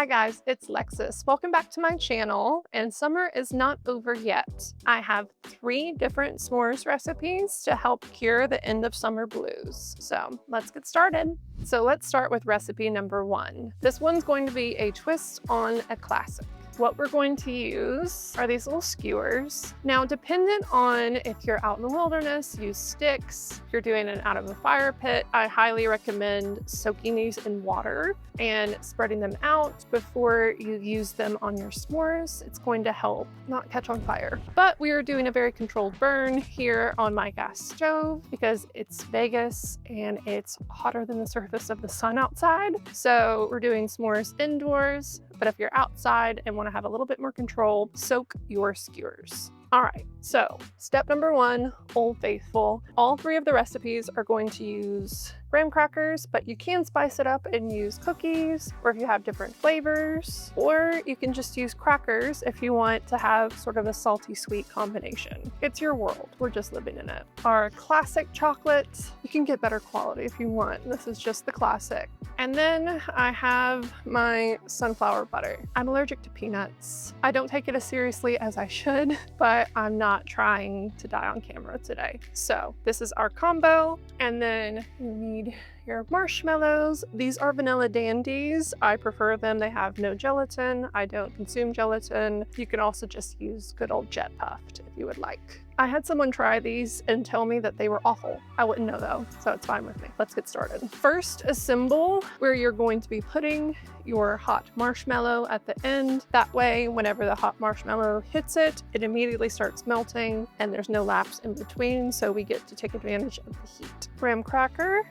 Hi guys, it's Lexus. Welcome back to my channel, and summer is not over yet. I have 3 different s'mores recipes to help cure the end of summer blues. So let's get started. So let's start with recipe number 1. This one's going to be a twist on a classic. What we're going to use are these little skewers. Now, dependent on if you're out in the wilderness, use sticks. If you're doing it out of a fire pit, I highly recommend soaking these in water and spreading them out before you use them on your s'mores. It's going to help not catch on fire. But we are doing a very controlled burn here on my gas stove because it's Vegas and it's hotter than the surface of the sun outside. So we're doing s'mores indoors. But if you're outside and want to have a little bit more control, soak your skewers. All right, so step number 1, Old Faithful. All 3 of the recipes are going to use graham crackers, but you can spice it up and use cookies, or if you have different flavors, or you can just use crackers if you want to have sort of a salty sweet combination. It's your world, we're just living in it. Our classic chocolate, you can get better quality if you want. This is just the classic. And then I have my sunflower butter. I'm allergic to peanuts. I don't take it as seriously as I should, but I'm not trying to die on camera today. So this is our combo. And then you need your marshmallows. These are vanilla dandies. I prefer them. They have no gelatin. I don't consume gelatin. You can also just use good old jet puffed if you would like. I had someone try these and tell me that they were awful. I wouldn't know though, so it's fine with me. Let's get started. First, assemble where you're going to be putting your hot marshmallow at the end. That way, whenever the hot marshmallow hits it, it immediately starts melting and there's no lapse in between, so we get to take advantage of the heat. Graham cracker,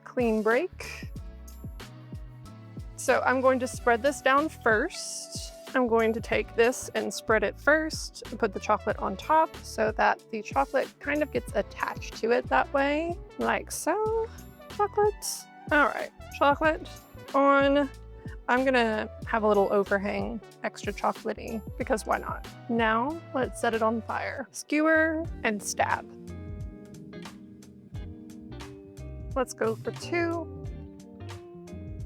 clean break. So I'm going to spread this down first. I'm going to take this and spread it first and put the chocolate on top so that the chocolate kind of gets attached to it that way, like so. Chocolate. All right, chocolate on. I'm gonna have a little overhang, extra chocolatey, because why not? Now let's set it on fire. Skewer and stab. Let's go for 2.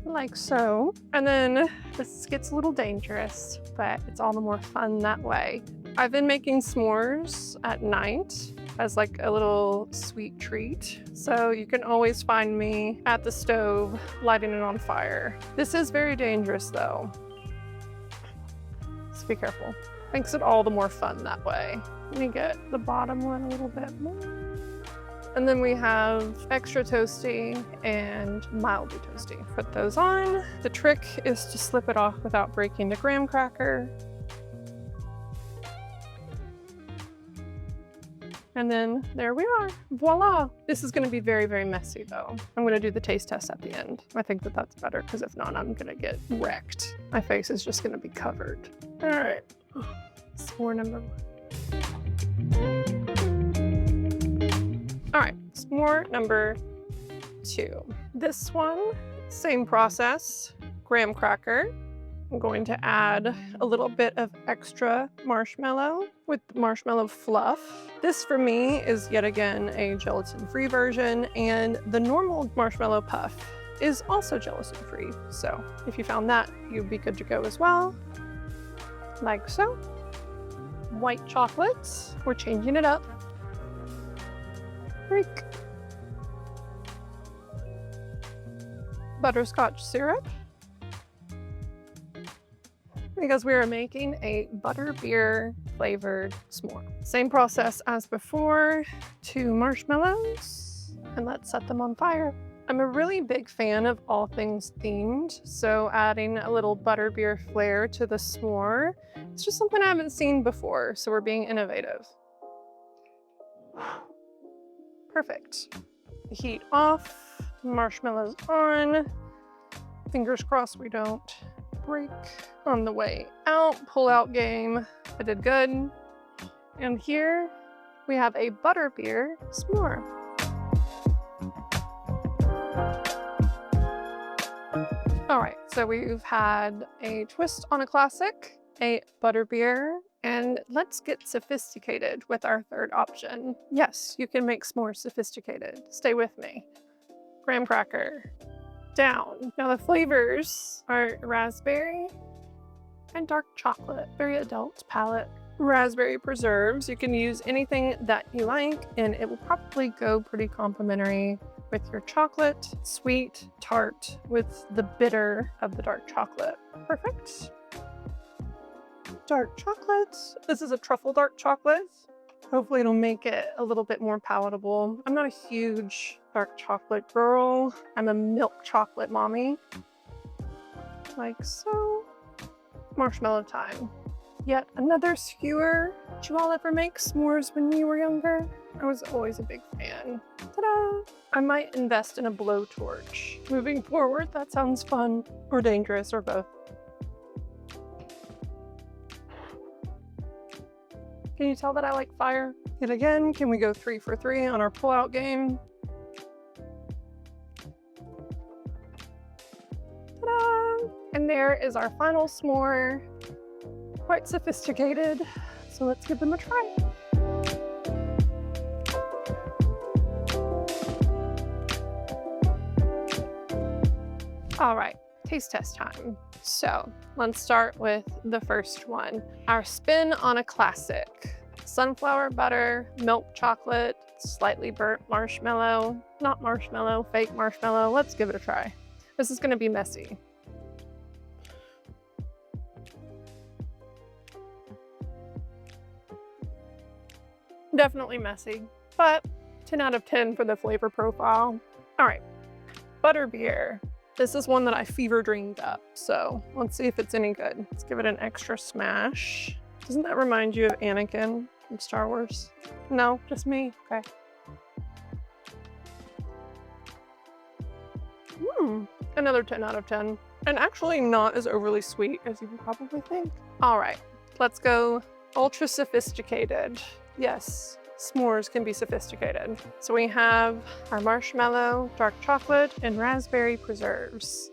Like so. And then this gets a little dangerous, but it's all the more fun that way. I've been making s'mores at night as like a little sweet treat. So you can always find me at the stove lighting it on fire. This is very dangerous though. So be careful. Makes it all the more fun that way. Let me get the bottom one a little bit more. And then we have extra toasty and mildly toasty. Put those on. The trick is to slip it off without breaking the graham cracker. And then there we are, voila. This is gonna be very, very messy though. I'm gonna do the taste test at the end. I think that that's better because if not, I'm gonna get wrecked. My face is just gonna be covered. All right, s'more number 1. All right, s'more number 2. This one, same process, graham cracker. I'm going to add a little bit of extra marshmallow with marshmallow fluff. This for me is yet again a gelatin-free version, and the normal marshmallow puff is also gelatin-free. So if you found that, you'd be good to go as well, like so. White chocolate, we're changing it up. Break. Butterscotch syrup, because we are making a butterbeer flavored s'more. Same process as before, 2 marshmallows, and let's set them on fire. I'm a really big fan of all things themed, so adding a little butterbeer flair to the s'more, it's just something I haven't seen before, so we're being innovative. Perfect. The heat off, marshmallows on. Fingers crossed we don't break on the way out. Pull out game. I did good. And here we have a butterbeer s'more. All right, so we've had a twist on a classic, a butterbeer, and let's get sophisticated with our 3rd option. Yes, you can make s'mores sophisticated. Stay with me. Graham cracker, down. Now the flavors are raspberry and dark chocolate. Very adult palette. Raspberry preserves. You can use anything that you like, and it will probably go pretty complimentary with your chocolate. Sweet, tart with the bitter of the dark chocolate. Perfect. Dark chocolate. This is a truffle dark chocolate. Hopefully it'll make it a little bit more palatable. I'm not a huge dark chocolate girl. I'm a milk chocolate mommy. Like so. Marshmallow time. Yet another skewer. Did you all ever make s'mores when you were younger? I was always a big fan. Ta-da! I might invest in a blowtorch. Moving forward, that sounds fun or dangerous or both. Can you tell that I like fire? Yet again, can we go 3 for 3 on our pullout game? Ta-da! And there is our final s'more. Quite sophisticated, so let's give them a try. All right, taste test time. So let's start with the first one. Our spin on a classic. Sunflower butter, milk chocolate, slightly burnt marshmallow. Not marshmallow, fake marshmallow. Let's give it a try. This is gonna be messy. Definitely messy, but 10 out of 10 for the flavor profile. All right, butterbeer. This is one that I fever dreamed up, so let's see if it's any good. Let's give it an extra smash. Doesn't that remind you of Anakin from Star Wars? No, just me, okay. Another 10 out of 10. And actually not as overly sweet as you would probably think. All right, let's go ultra sophisticated. Yes, s'mores can be sophisticated. So we have our marshmallow, dark chocolate, and raspberry preserves.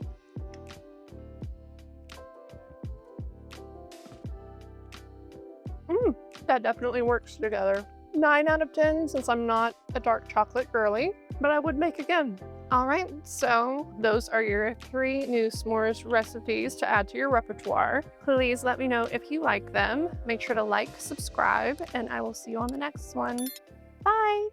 That definitely works together. 9 out of 10 since I'm not a dark chocolate girly, but I would make again. All right, so those are your 3 new s'mores recipes to add to your repertoire. Please let me know if you like them. Make sure to like, subscribe, and I will see you on the next one. Bye.